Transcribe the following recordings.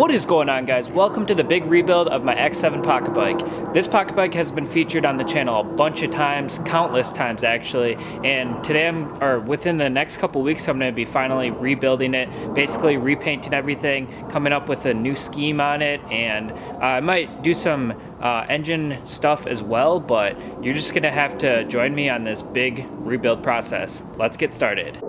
What is going on, guys? Welcome to the big rebuild of my X7 pocket bike. This pocket bike has been featured on the channel a bunch of times, countless times actually, and today within the next couple weeks I'm going to be finally rebuilding it, basically repainting everything, coming up with a new scheme on it, and I might do some engine stuff as well, but you're just going to have to join me on this big rebuild process. Let's get started.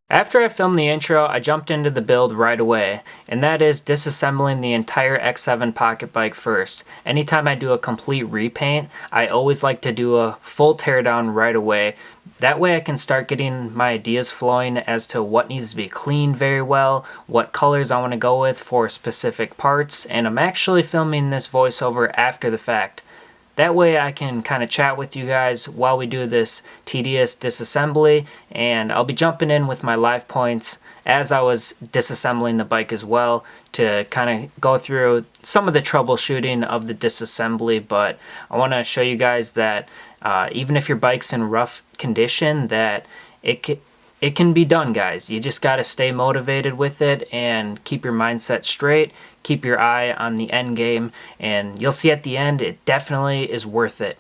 After I filmed the intro, I jumped into the build right away, and that is disassembling the entire X7 pocket bike first. Anytime I do a complete repaint, I always like to do a full teardown right away. That way I can start getting my ideas flowing as to what needs to be cleaned very well, what colors I want to go with for specific parts, and I'm actually filming this voiceover after the fact. That way I can kind of chat with you guys while we do this tedious disassembly, and I'll be jumping in with my live points as I was disassembling the bike as well to kind of go through some of the troubleshooting of the disassembly. But I want to show you guys that even if your bike's in rough condition, that it can be done, guys. You just got to stay motivated with it and keep your mindset straight. Keep your eye on the end game, and you'll see at the end it definitely is worth it.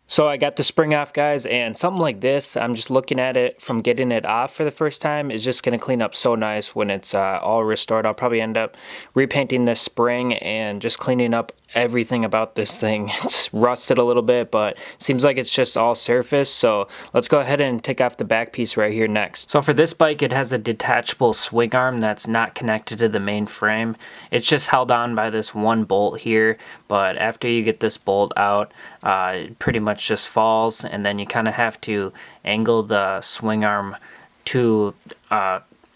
So I got the spring off, guys, and something like this, I'm just looking at it from getting it off for the first time, is just going to clean up so nice when it's all restored. I'll probably end up repainting this spring and just cleaning up everything about this thing. It's rusted a little bit, but seems like it's just all surface. So let's go ahead and take off the back piece right here next. So for this bike, it has a detachable swing arm that's not connected to the main frame. It's just held on by this one bolt here, but after you get this bolt out, it pretty much just falls, and then you kind of have to angle the swing arm to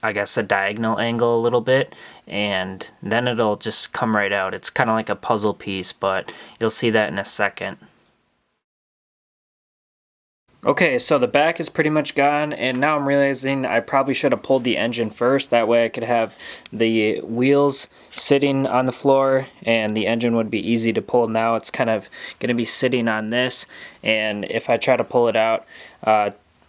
I guess a diagonal angle a little bit, and then it'll just come right out. It's kind of like a puzzle piece, but you'll see that in a second. Okay, so the back is pretty much gone, and now I'm realizing I probably should have pulled the engine first. That way I could have the wheels sitting on the floor and the engine would be easy to pull. Now it's kind of going to be sitting on this, and if I try to pull it out,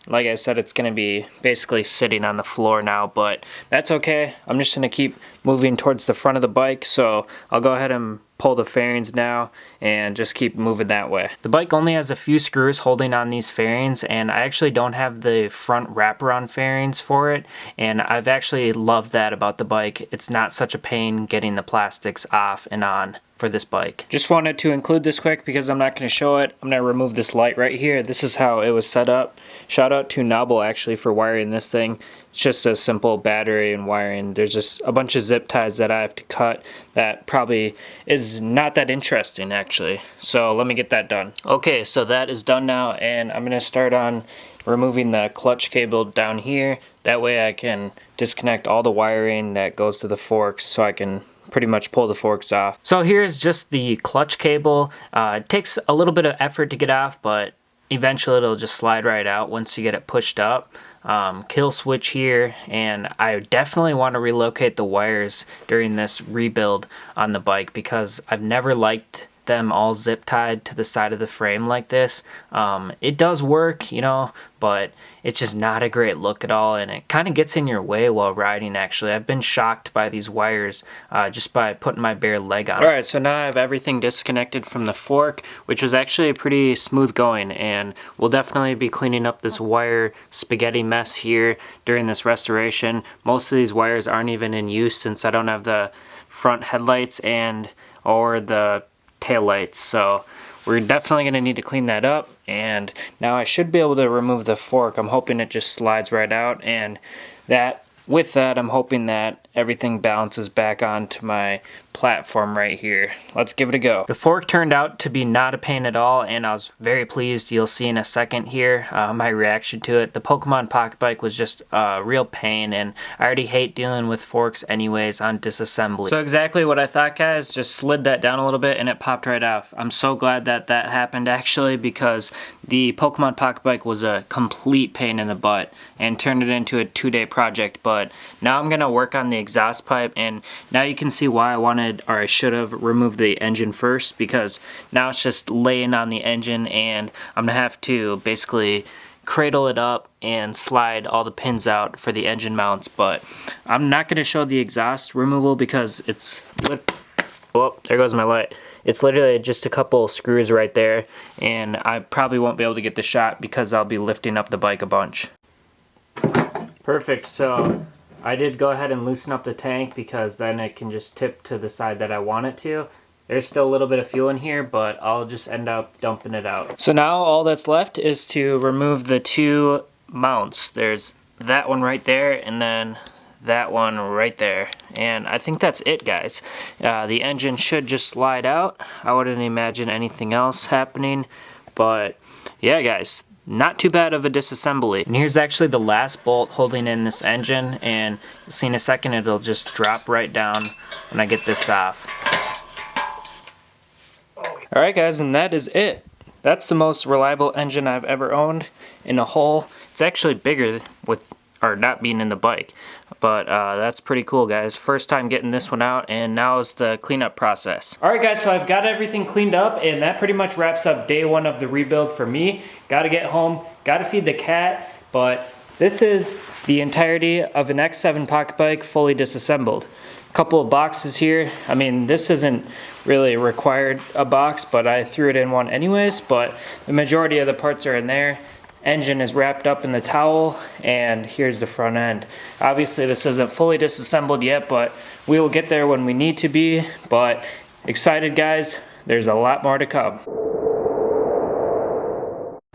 like I said, it's going to be basically sitting on the floor now, but that's okay. I'm just going to keep moving towards the front of the bike, so I'll go ahead and pull the fairings now and just keep moving that way. The bike only has a few screws holding on these fairings, and I actually don't have the front wraparound fairings for it, and I've actually loved that about the bike. It's not such a pain getting the plastics off and on for this bike. Just wanted to include this quick because I'm not going to show it. I'm going to remove this light right here. This is how it was set up. Shout out to Noble actually for wiring this thing. It's just a simple battery and wiring. There's just a bunch of zip ties that I have to cut that probably is not that interesting actually. So let me get that done. Okay, so that is done now, and I'm going to start on removing the clutch cable down here. That way I can disconnect all the wiring that goes to the forks so I can pretty much pull the forks off. So here's just the clutch cable. It takes a little bit of effort to get off, but eventually it'll just slide right out once you get it pushed up. Kill switch here, and I definitely want to relocate the wires during this rebuild on the bike because I've never liked them all zip tied to the side of the frame like this. It does work, you know, but it's just not a great look at all, and it kind of gets in your way while riding actually. I've been shocked by these wires just by putting my bare leg on. Alright, so now I have everything disconnected from the fork, which was actually pretty smooth going, and we'll definitely be cleaning up this wire spaghetti mess here during this restoration. Most of these wires aren't even in use since I don't have the front headlights or the tail lights, so we're definitely going to need to clean that up. And now I should be able to remove the fork. I'm hoping it just slides right out, and with that I'm hoping that everything balances back onto my platform right here. Let's give it a go. The fork turned out to be not a pain at all, and I was very pleased. You'll see in a second here my reaction to it. The Pokemon pocket bike was just a real pain, and I already hate dealing with forks anyways on disassembly. So exactly what I thought, guys. Just slid that down a little bit and it popped right off. I'm so glad that that happened actually, because the Pokemon pocket bike was a complete pain in the butt and turned it into a 2-day project. But now I'm gonna work on the exhaust pipe, and now you can see why I should have removed the engine first, because now it's just laying on the engine, and I'm gonna have to basically cradle it up and slide all the pins out for the engine mounts. But I'm not going to show the exhaust removal because it's oh, there goes my light. It's literally just a couple screws right there, and I probably won't be able to get the shot because I'll be lifting up the bike a bunch. Perfect. So I did go ahead and loosen up the tank because then it can just tip to the side that I want it to. There's still a little bit of fuel in here, but I'll just end up dumping it out. So now all that's left is to remove the two mounts. There's that one right there, and then that one right there. And I think that's it, guys. The engine should just slide out. I wouldn't imagine anything else happening, but yeah, guys, not too bad of a disassembly. And here's actually the last bolt holding in this engine, and you'll see in a second it'll just drop right down when I get this off. Alright guys, and that is it. That's the most reliable engine I've ever owned in a whole. It's actually bigger with, or not being in the bike, but that's pretty cool, guys. First time getting this one out, and now is the cleanup process. Alright guys, so I've got everything cleaned up, and that pretty much wraps up day one of the rebuild for me. Gotta get home, gotta feed the cat, but this is the entirety of an X7 pocket bike fully disassembled. Couple of boxes here. I mean, this isn't really required a box, but I threw it in one anyways, but the majority of the parts are in there. Engine is wrapped up in the towel, and here's the front end. Obviously this isn't fully disassembled yet, but we will get there when we need to be. But excited, guys, there's a lot more to come.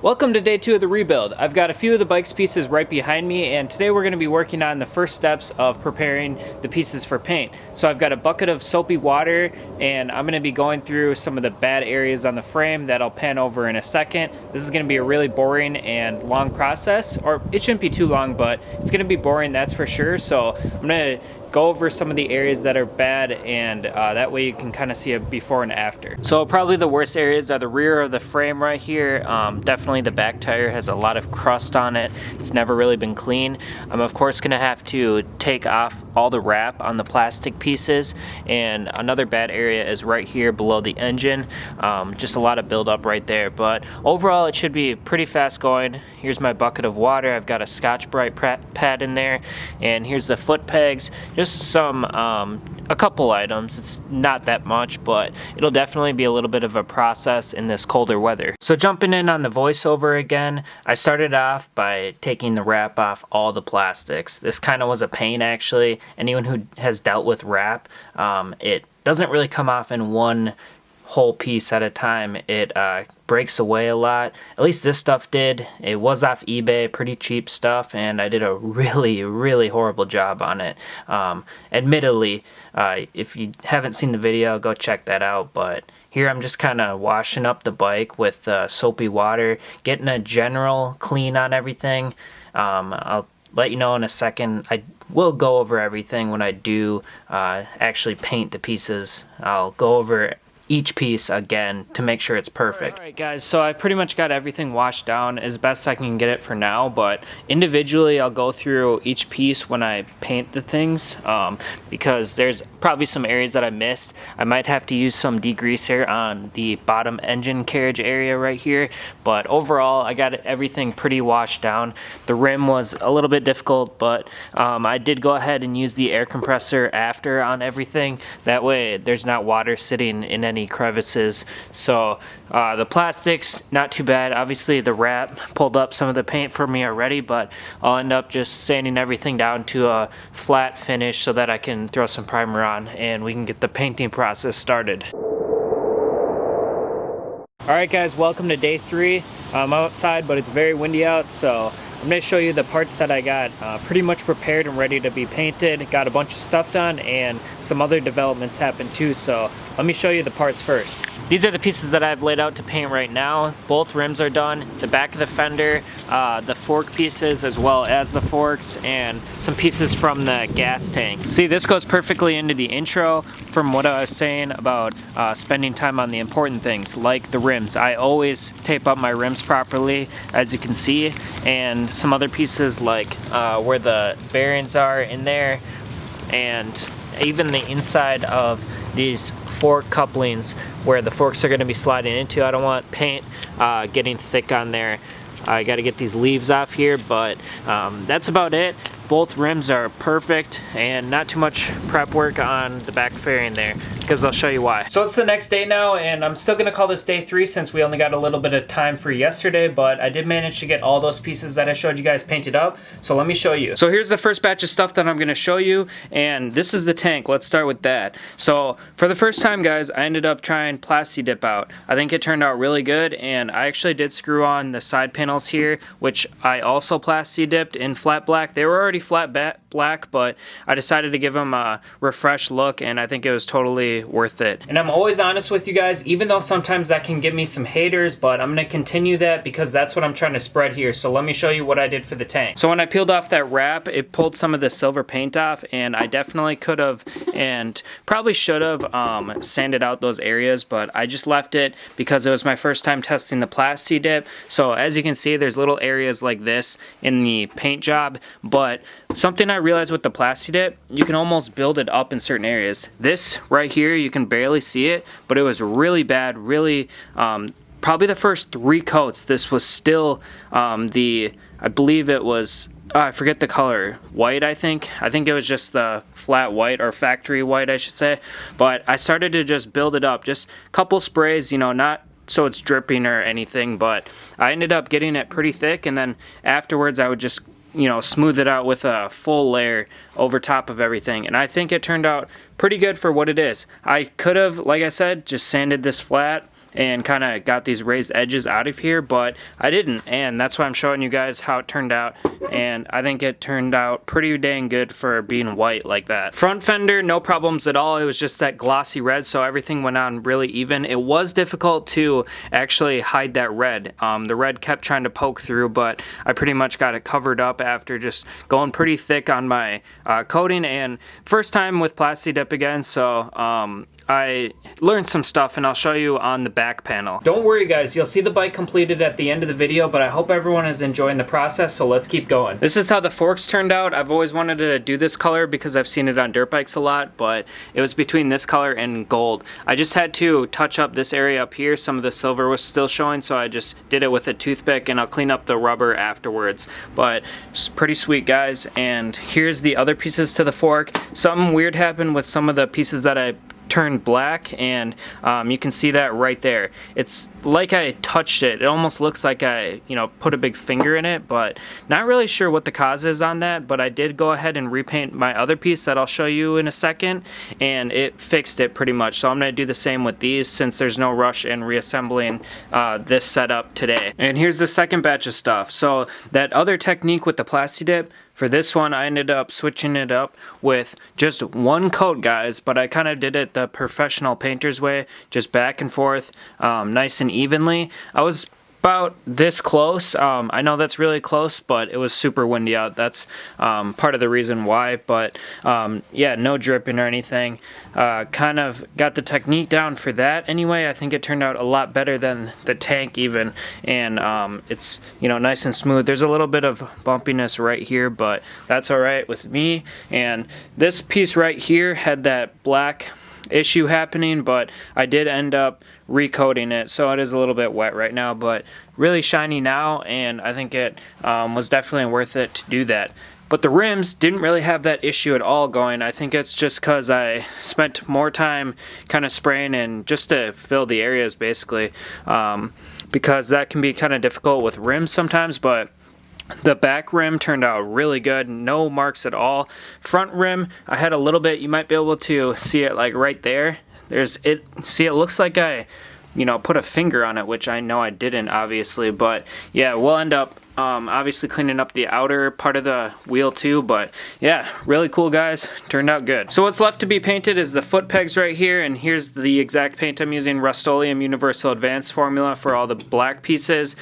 Welcome to day two of the rebuild. I've got a few of the bike's pieces right behind me, and today we're going to be working on the first steps of preparing the pieces for paint. So I've got a bucket of soapy water, and I'm going to be going through some of the bad areas on the frame that I'll pan over in a second. This is going to be a really boring and long process, or it shouldn't be too long, but it's going to be boring, that's for sure. So I'm going to go over some of the areas that are bad, and that way you can kind of see a before and after. So probably the worst areas are the rear of the frame right here. Definitely the back tire has a lot of crust on it. It's never really been clean. I'm of course gonna have to take off all the wrap on the plastic pieces, and another bad area is right here below the engine. Just a lot of buildup right there, but overall it should be pretty fast going. Here's my bucket of water. I've got a Scotch-Brite pad in there, and here's the foot pegs. Just some, a couple items. It's not that much, but it'll definitely be a little bit of a process in this colder weather. So jumping in on the voiceover again, I started off by taking the wrap off all the plastics. This kind of was a pain, actually. Anyone who has dealt with wrap, it doesn't really come off in one whole piece at a time. It breaks away a lot. At least this stuff did. It was off eBay, pretty cheap stuff, and I did a really horrible job on it. Admittedly, if you haven't seen the video, go check that out, but here I'm just kind of washing up the bike with soapy water, getting a general clean on everything. I'll let you know in a second. I will go over everything when I do actually paint the pieces. I'll go over each piece again to make sure it's perfect. Alright guys, so I pretty much got everything washed down as best I can get it for now, but individually I'll go through each piece when I paint the things, because there's probably some areas that I missed. I might have to use some degreaser on the bottom engine carriage area right here, but overall I got everything pretty washed down. The rim was a little bit difficult, but I did go ahead and use the air compressor after on everything. That way there's not water sitting in any crevices. So the plastics, not too bad. Obviously the wrap pulled up some of the paint for me already, but I'll end up just sanding everything down to a flat finish so that I can throw some primer on and we can get the painting process started. Alright guys, welcome to day three. I'm outside, but it's very windy out, so I'm going to show you the parts that I got pretty much prepared and ready to be painted. Got a bunch of stuff done, and some other developments happened too, so let me show you the parts first. These are the pieces that I've laid out to paint right now. Both rims are done, the back of the fender, the fork pieces as well as the forks, and some pieces from the gas tank. See, this goes perfectly into the intro from what I was saying about spending time on the important things, like the rims. I always tape up my rims properly, as you can see, and some other pieces like where the bearings are in there, and even the inside of these fork couplings where the forks are going to be sliding into. I don't want paint getting thick on there I got to get these leaves off here, but that's about it. Both rims are perfect and not too much prep work on the back fairing there, because I'll show you why. So it's the next day now, and I'm still gonna call this day 3 since we only got a little bit of time for yesterday, but I did manage to get all those pieces that I showed you guys painted up. So let me show you. So here's the first batch of stuff that I'm gonna show you, and this is the tank. Let's start with that. So for the first time, guys, I ended up trying Plasti Dip out. I think it turned out really good, and I actually did screw on the side panels here, which I also Plasti Dipped in flat black. They were already flat black, but I decided to give them a refreshed look, and I think it was totally worth it. And I'm always honest with you guys, even though sometimes that can give me some haters, but I'm gonna continue that because that's what I'm trying to spread here. So let me show you what I did for the tank. So when I peeled off that wrap, it pulled some of the silver paint off, and I definitely could have and probably should have sanded out those areas, but I just left it because it was my first time testing the Plasti Dip. So as you can see, there's little areas like this in the paint job, but something I realized with the Plasti Dip, you can almost build it up in certain areas. This right here, you can barely see it, but it was really bad, really, probably the first 3 coats, this was still I believe it was, I forget the color, white I think it was just the flat white, or factory white I should say, but I started to just build it up, just a couple sprays, you know, not so it's dripping or anything, but I ended up getting it pretty thick, and then afterwards I would just, you know, smooth it out with a full layer over top of everything, and I think it turned out pretty good for what it is. I could have, like I said, just sanded this flat and kind of got these raised edges out of here, but I didn't, and that's why I'm showing you guys how it turned out, and I think it turned out pretty dang good for being white like that. Front fender, no problems at all. It was just that glossy red, so everything went on really even. It was difficult to actually hide that red. The red kept trying to poke through, but I pretty much got it covered up after just going pretty thick on my coating, and first time with Plasti Dip again, so I learned some stuff, and I'll show you on the back panel. Don't worry guys, you'll see the bike completed at the end of the video, but I hope everyone is enjoying the process, so let's keep going. This is how the forks turned out. I've always wanted to do this color because I've seen it on dirt bikes a lot, but it was between this color and gold. I just had to touch up this area up here. Some of the silver was still showing, so I just did it with a toothpick, and I'll clean up the rubber afterwards. But it's pretty sweet guys, and here's the other pieces to the fork. Something weird happened with some of the pieces that I turned black, and you can see that right there. It's like I touched it. It almost looks like I, you know, put a big finger in it, but not really sure what the cause is on that, but I did go ahead and repaint my other piece that I'll show you in a second, and it fixed it pretty much. So I'm going to do the same with these since there's no rush in reassembling this setup today. And here's the second batch of stuff. So that other technique with the Plasti Dip, for this one, I ended up switching it up with just 1 coat, guys, but I kind of did it the professional painter's way, just back and forth, nice and evenly. I was about this close. I know that's really close, but it was super windy out. That's part of the reason why, but yeah, no dripping or anything. Kind of got the technique down for that anyway. I think it turned out a lot better than the tank even, and it's, you know, nice and smooth. There's a little bit of bumpiness right here, but that's all right with me. And this piece right here had that black issue happening, but I did end up recoating it, so it is a little bit wet right now, but really shiny now, and I think it was definitely worth it to do that. But the rims didn't really have that issue at all going. I think it's just because I spent more time kind of spraying and just to fill the areas basically, because that can be kind of difficult with rims sometimes, but the back rim turned out really good, no marks at all. Front rim, I had a little bit, you might be able to see it like right there. There's it, see, it looks like I, you know, put a finger on it, which I know I didn't obviously, but yeah, we'll end up obviously cleaning up the outer part of the wheel too, but yeah, really cool guys, turned out good. So what's left to be painted is the foot pegs right here, and here's the exact paint I'm using, Rust-Oleum Universal Advanced formula for all the black pieces.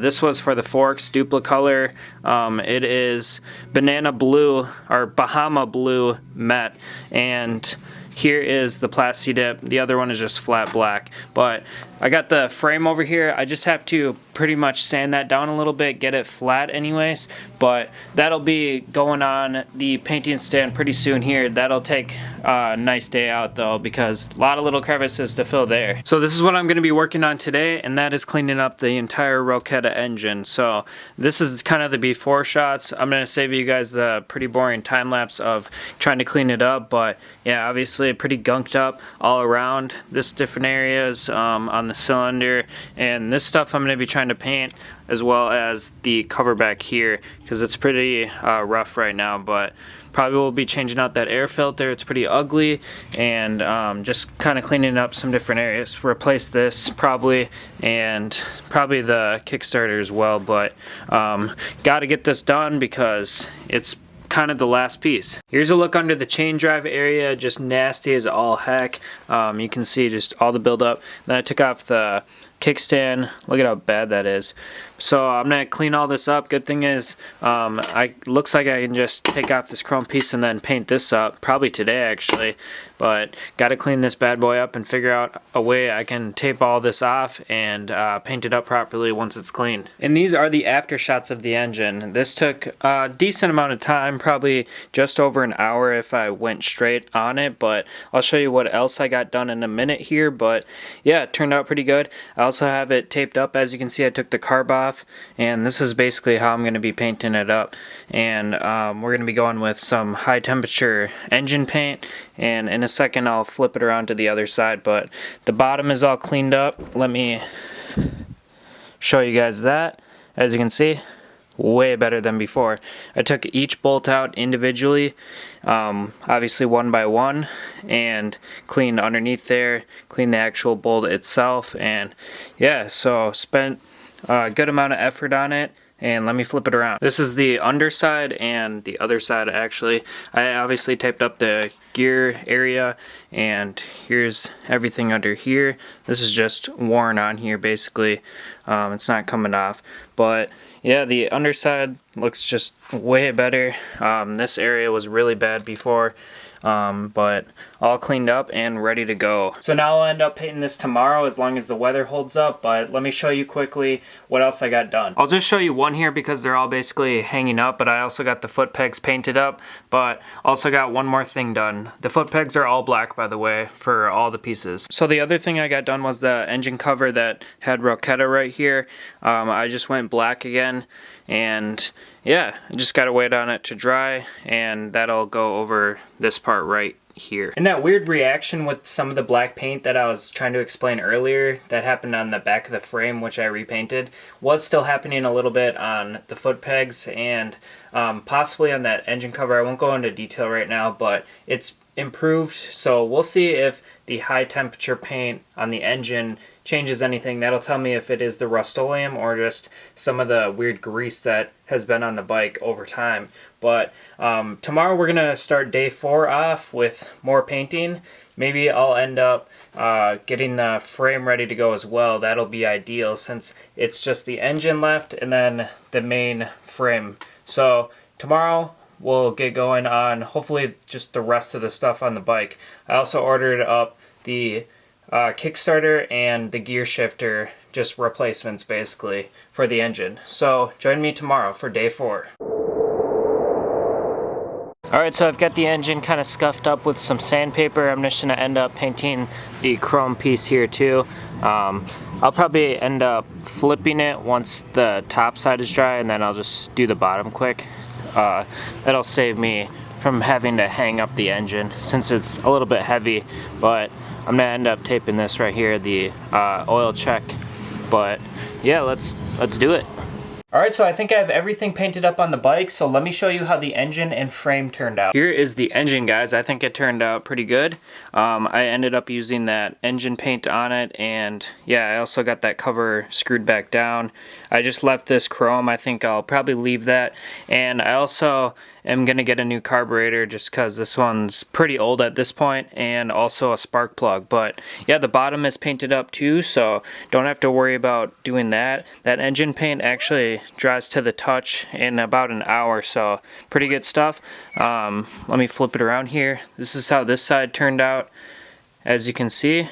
This was for the forks, Duplicolor. It is Banana Blue, or Bahama Blue Matte, and here is the Plasti Dip. The other one is just flat black. But I got the frame over here. I just have to pretty much sand that down a little bit, get it flat anyways, but that'll be going on the painting stand pretty soon here. That'll take a nice day out though, because a lot of little crevices to fill there. So this is what I'm going to be working on today, and that is cleaning up the entire Roketa engine. So this is kind of the before shots. I'm going to save you guys the pretty boring time lapse of trying to clean it up, but yeah, obviously pretty gunked up all around this different areas on the cylinder, and this stuff I'm going to be trying to paint, as well as the cover back here, because it's pretty rough right now, but probably will be changing out that air filter. It's pretty ugly, and just kind of cleaning up some different areas. Replace this probably, and probably the Kickstarter as well, but got to get this done because it's kind of the last piece. Here's a look under the chain drive area, just nasty as all heck. You can see just all the buildup. Then I took off the kickstand. Look at how bad that is. So I'm gonna clean all this up. Good thing is looks like I can just take off this chrome piece and then paint this up, probably today actually, but gotta clean this bad boy up and figure out a way I can tape all this off and paint it up properly once it's clean. And these are the after shots of the engine. This took a decent amount of time, probably just over an hour if I went straight on it, but I'll show you what else I got done in a minute here. But yeah, it turned out pretty good. I also have it taped up. As you can see, I took the carb off, and this is basically how I'm going to be painting it up. And we're going to be going with some high temperature engine paint, and in a second I'll flip it around to the other side. But the bottom is all cleaned up. Let me show you guys that. As you can see, way better than before. I took each bolt out individually, obviously one by one, and cleaned underneath there, cleaned the actual bolt itself, and yeah, so spent a good amount of effort on it. And let me flip it around. This is the underside and the other side actually. I obviously taped up the gear area, and here's everything under here. This is just worn on here basically. It's not coming off, but yeah, the underside looks just way better. This area was really bad before, but all cleaned up and ready to go. So now I'll end up painting this tomorrow as long as the weather holds up, but let me show you quickly what else I got done. I'll just show you one here because they're all basically hanging up, but I also got the foot pegs painted up, but also got one more thing done. The foot pegs are all black, by the way, for all the pieces. So the other thing I got done was the engine cover that had Roketa right here. I just went black again, and yeah, I just gotta wait on it to dry, and that'll go over this part right here. And that weird reaction with some of the black paint that I was trying to explain earlier that happened on the back of the frame, which I repainted, was still happening a little bit on the foot pegs and possibly on that engine cover. I won't go into detail right now, but it's improved, so we'll see if the high temperature paint on the engine changes anything. That'll tell me if it is the Rust-Oleum or just some of the weird grease that has been on the bike over time. But tomorrow we're gonna start day 4 off with more painting. Maybe I'll end up getting the frame ready to go as well. That'll be ideal since it's just the engine left and then the main frame. So tomorrow we'll get going on hopefully just the rest of the stuff on the bike. I also ordered up the Kickstarter and the gear shifter, just replacements basically for the engine. So join me tomorrow for day 4. Alright, so I've got the engine kind of scuffed up with some sandpaper. I'm just going to end up painting the chrome piece here too. I'll probably end up flipping it once the top side is dry, and then I'll just do the bottom quick. That'll save me from having to hang up the engine since it's a little bit heavy, but I'm gonna end up taping this right here, the oil check. But yeah, let's do it. Alright, so I think I have everything painted up on the bike, so let me show you how the engine and frame turned out. Here is the engine, guys. I think it turned out pretty good. I ended up using that engine paint on it, and yeah, I also got that cover screwed back down. I just left this chrome. I think I'll probably leave that, and I also am gonna get a new carburetor just because this one's pretty old at this point, and also a spark plug. But yeah, the bottom is painted up too, so don't have to worry about doing that. That engine paint actually dries to the touch in about an hour, so pretty good stuff. Let me flip it around here. This is how this side turned out. As you can see,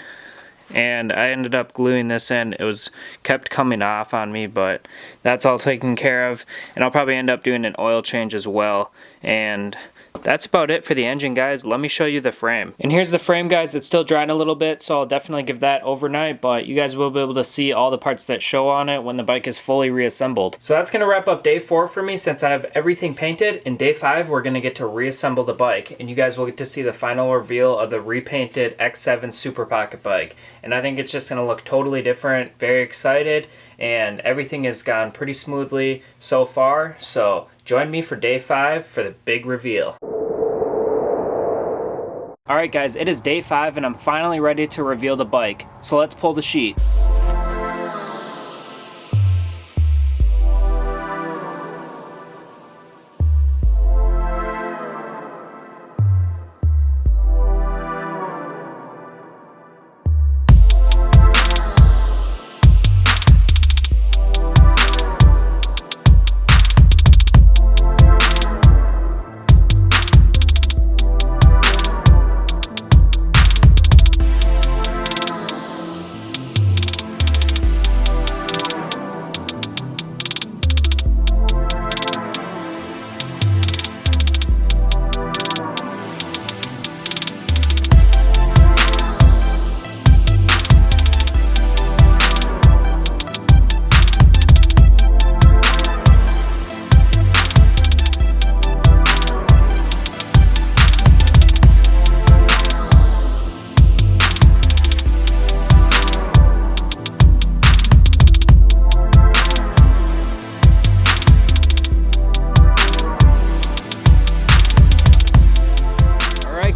and I ended up gluing this in. It was kept coming off on me, but that's all taken care of, and I'll probably end up doing an oil change as well. And that's about it for the engine, guys. Let me show you the frame. And here's the frame, guys. It's still drying a little bit, so I'll definitely give that overnight, but you guys will be able to see all the parts that show on it when the bike is fully reassembled. So that's gonna wrap up day 4 for me, since I have everything painted. In day 5, we're gonna get to reassemble the bike, and you guys will get to see the final reveal of the repainted X7 Super Pocket bike. And I think it's just gonna look totally different. Very excited, and everything has gone pretty smoothly so far. So join me for day 5 for the big reveal. Alright guys, it is day 5 and I'm finally ready to reveal the bike. So let's pull the sheet.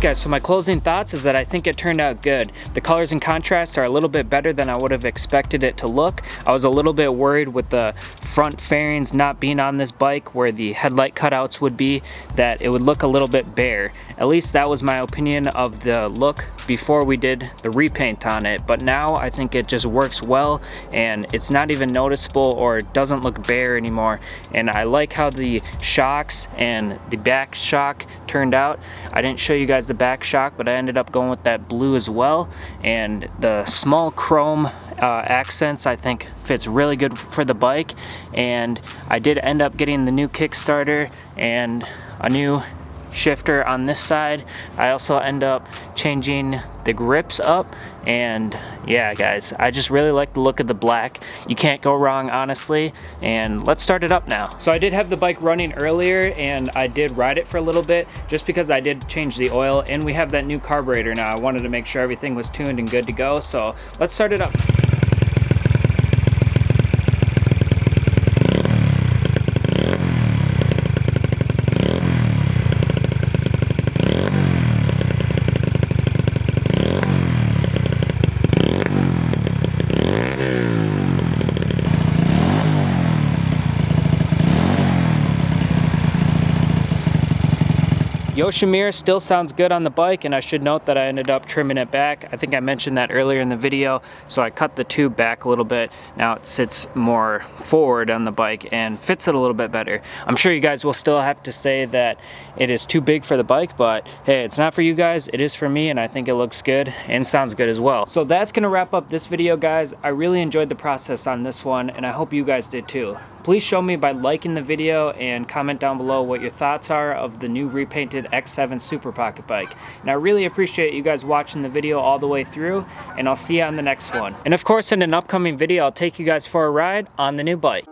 Guys, so my closing thoughts is that I think it turned out good. The colors and contrasts are a little bit better than I would have expected it to look. I was a little bit worried with the front fairings not being on this bike where the headlight cutouts would be, that it would look a little bit bare. At least that was my opinion of the look before we did the repaint on it, but now I think it just works well and it's not even noticeable or doesn't look bare anymore. And I like how the shocks and the back shock turned out. I didn't show you guys the back shock, but I ended up going with that blue as well, and the small chrome accents I think fits really good for the bike. And I did end up getting the new Kickstarter and a new shifter on this side. I also end up changing the grips up, and yeah guys, I just really like the look of the black. You can't go wrong, honestly. And let's start it up now. So I did have the bike running earlier and I did ride it for a little bit just because I did change the oil, and we have that new carburetor now. I wanted to make sure everything was tuned and good to go, so let's start it up. Yoshimir still sounds good on the bike, and I should note that I ended up trimming it back. I think I mentioned that earlier in the video, so I cut the tube back a little bit. Now it sits more forward on the bike and fits it a little bit better. I'm sure you guys will still have to say that it is too big for the bike, but hey, it's not for you guys, it is for me, and I think it looks good and sounds good as well. So that's gonna wrap up this video, guys. I really enjoyed the process on this one, and I hope you guys did too. Please show me by liking the video and comment down below what your thoughts are of the new repainted X7 Super Pocket bike. And I really appreciate you guys watching the video all the way through, and I'll see you on the next one. And of course, in an upcoming video, I'll take you guys for a ride on the new bike.